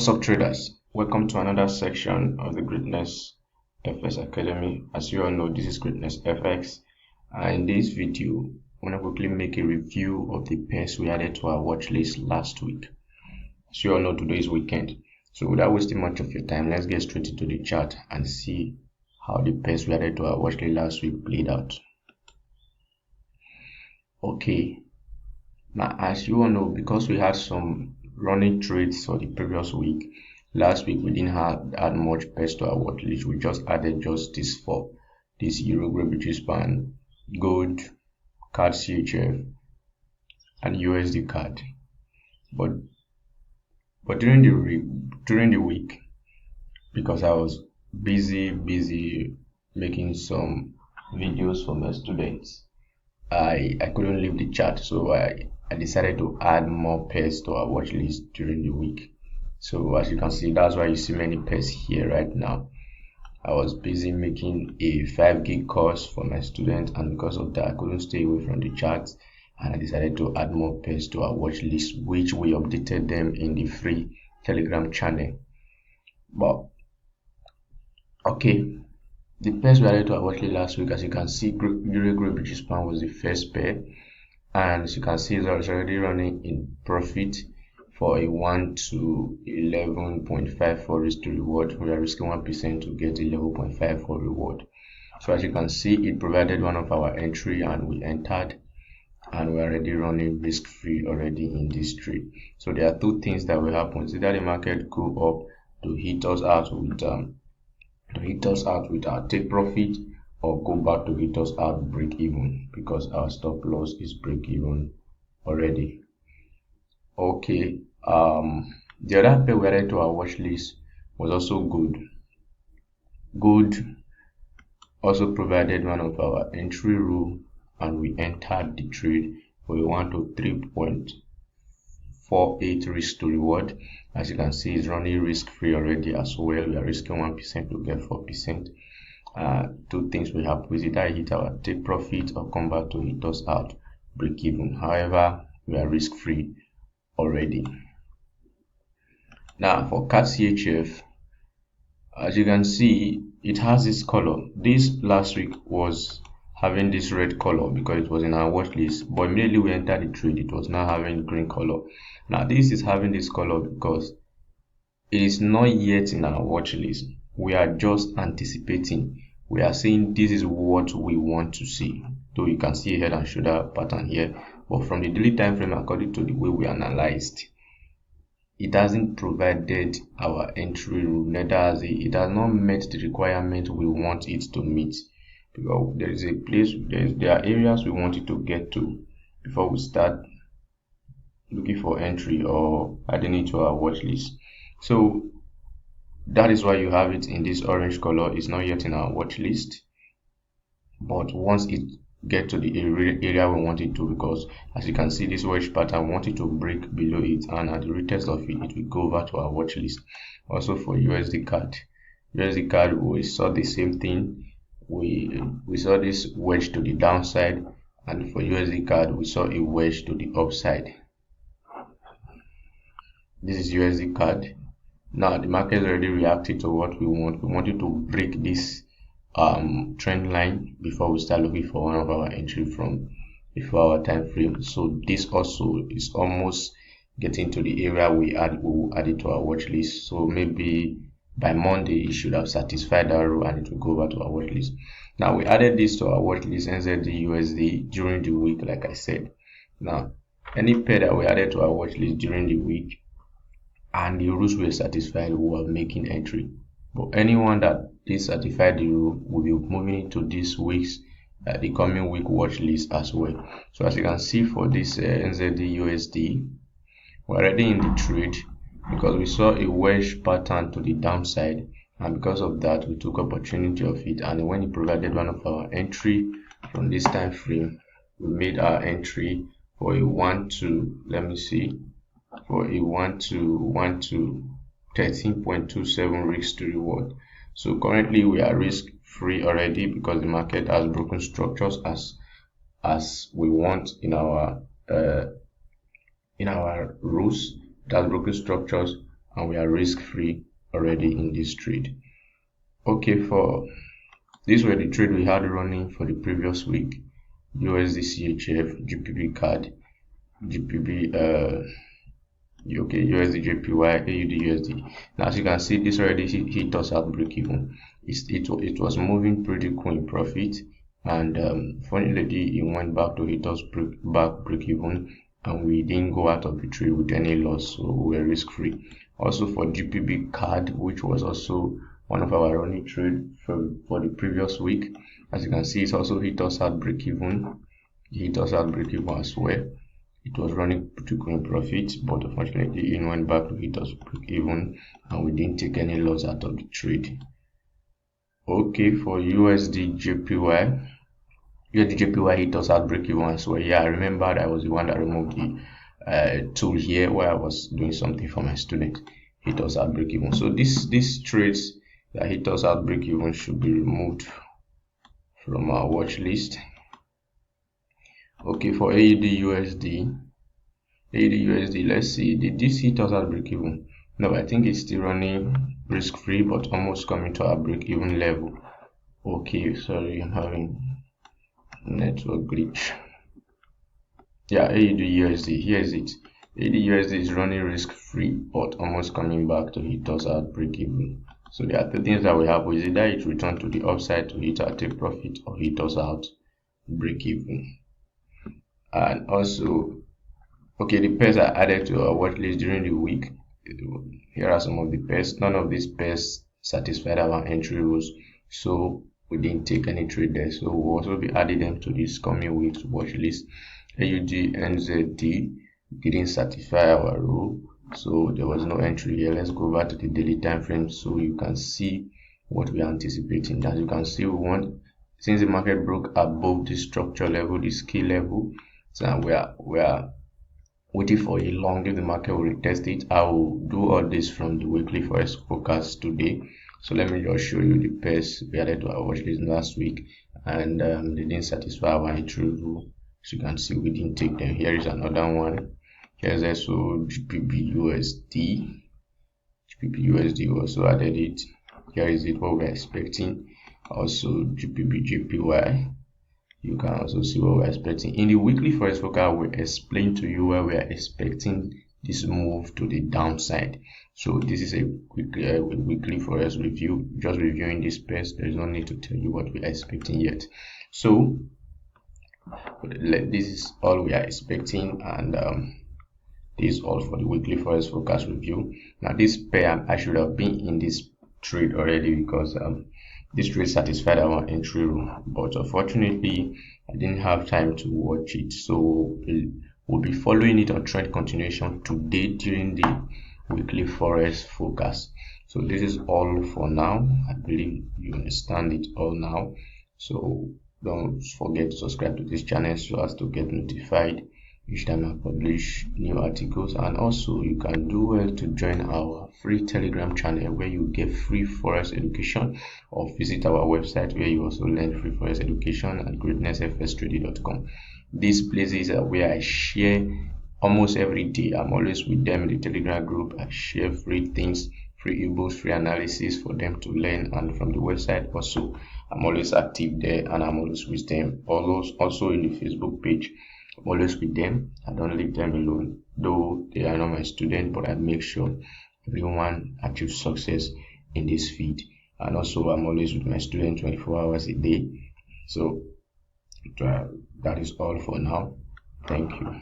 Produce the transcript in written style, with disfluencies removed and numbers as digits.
What's up, traders? Welcome to another section of the Greatness FX Academy. As you all know, this is Greatness FX. In this video, I'm going to quickly make a review of the pairs we added to our watch list last week. As you all know, today is weekend. So without wasting much of your time, let's get straight into the chart and see how the pairs we added to our watch list last week played out. Okay. Now, as you all know, because we had some running trades for the previous week, last week we didn't add much pairs to our watch list. We just added just this four: this Euro, Great British Pound, Gold, CAD CHF, and USD CAD. But during the week, because I was busy making some videos for my students, I couldn't leave the chart, so I decided to add more pairs to our watch list during the week. So as you can see, that's why you see many pairs here right now. I was busy making a 5 gig course for my students, and because of that I couldn't stay away from the charts, and I decided to add more pairs to our watch list, which we updated them in the free Telegram channel. But okay, the pairs we added to our watch list last week, as you can see, Euro Great British Pound was the first pair, and as you can see, it's already running in profit for a 1 to 11.54 risk to reward. We are risking 1% to get 11.54 reward. So as you can see, it provided one of our entry and we entered, and we're already running risk free already in this trade. So there are two things that will happen. Either the market go up to hit us out with our take profit, or go back to hit us out break even, because our stop loss is break even already. Okay, the other pair we added to our watch list was also Gold. Gold also provided one of our entry rule, and we entered the trade for a 1 to 3.48 risk to reward. As you can see, it's running risk free already as well. We are risking 1% to get 4%. Two things will happen: with either hit our take profit or come back to hit us out break even. However, we are risk free already. Now for CAD CHF, as you can see, it has this color. This last week was having this red color because it was in our watch list, but immediately we entered the trade, it was now having green color. Now this is having this color because it is not yet in our watch list. We are just anticipating. We are saying this is what we want to see. Though you can see a head and shoulder pattern here, but from the daily time frame, according to the way we analyzed, it hasn't provided our entry rule, neither has it has not met the requirement we want it to meet, because there is a place, there are areas we want it to get to before we start looking for entry or adding it to our watch list. So that is why you have it in this orange color. It's not yet in our watch list, but once it get to the area we want it to, because as you can see, this wedge pattern, we want it to break below it, and at the retest of it, it will go over to our watch list. Also for USD CAD, we saw the same thing. We saw this wedge to the downside, and for USD CAD we saw a wedge to the upside. This is USD CAD. Now the market already reacted to what we want. We wanted to break this trend line before we start looking for one of our entry from a 4-hour time frame. So this also is almost getting to the area we will add it to our watch list. So maybe by Monday it should have satisfied that row and it will go over to our watch list. Now we added this to our watch list, NZD USD, during the week, like I said. Now any pair that we added to our watch list during the week and the rules were satisfied, we were making entry. But anyone that dissatisfied the rule will be moving into this week's the coming week watch list as well. So as you can see, for this NZD USD, we're already in the trade because we saw a wedge pattern to the downside, and because of that we took opportunity of it, and when it provided one of our entry from this time frame, we made our entry for a 1 to, let me see, for a 1 to 13.27 risk to reward. So currently we are risk free already because the market has broken structures as we want in our rules. It has broken structures and we are risk free already in this trade. Okay, for these were the trade we had running for the previous week: USD CHF, GBP CAD, GBP okay, USD JPY, AUD USD. Now, as you can see, this already hit us at break even. It was moving pretty cool in profit, and fortunately it went back to hit us break even, and we didn't go out of the trade with any loss, so we were risk free. Also for GBP CAD, which was also one of our running trade for the previous week, as you can see, it also hit us at break even. It hit us at break even as well. It was running pretty good in profit, but unfortunately it went back to hit us break even, and we didn't take any loss out of the trade. Okay, for USD JPY hit us at break even as well. Yeah, I remember I was the one that removed the tool here where I was doing something for my student. Hit us at break even. So these trades that hit us at break even should be removed from our watch list. Okay, for AUD USD, let's see, did this hit us at break even? No, I think it's still running risk free, but almost coming to our break even level. Okay, sorry, I'm having network glitch. Yeah, AUD USD, here is it. AUD USD is running risk free, but almost coming back to hit us at break even. So there are two things that we have: is either it return to the upside to hit our take profit, or hit us out break even. And also, okay, the pairs are added to our watch list during the week. Here are some of the pairs. None of these pairs satisfied our entry rules, so we didn't take any trade there. So we'll also be adding them to this coming week's watch list. AUD NZD didn't satisfy our rule, so there was no entry here. Let's go back to the daily time frame so you can see what we are anticipating. As you can see, we want, since the market broke above the structure level, the scale level, so we are waiting for a long. If the market will retest it, I will do all this from the weekly Forex forecast today. So let me just show you the pairs we added to our watch list last week, and they didn't satisfy our entry rule. So you can see we didn't take them. Here is another one. Here's also GBP USD. GBP USD also added it. Here is it, what we're expecting. Also GBP JPY. You can also see what we're expecting. In the weekly Forex forecast, we explain to you where we are expecting this move to the downside. So this is a weekly Forex review, just reviewing this pairs. There is no need to tell you what we are expecting yet. So this is all we are expecting, and this is all for the weekly Forex forecast review. Now this pair, I should have been in this trade already, because this trade satisfied our entry rule, but unfortunately I didn't have time to watch it. So we'll be following it on trend continuation today during the weekly Forex forecast. So this is all for now. I believe you understand it all now. So don't forget to subscribe to this channel so as to get notified each time I publish new articles. And also you can do well to join our free Telegram channel where you get free Forex education, or visit our website where you also learn free Forex education at greatnessfstrade.com. These places are where I share almost every day. I'm always with them in the Telegram group. I share free things, free ebooks, free analysis for them to learn, and from the website also I'm always active there, and I'm always with them. Also in the Facebook page, I'm always with them. I don't leave them alone, though they are not my student, but I make sure everyone achieves success in this field. And also I'm always with my student 24 hours a day. So that is all for now. Thank you.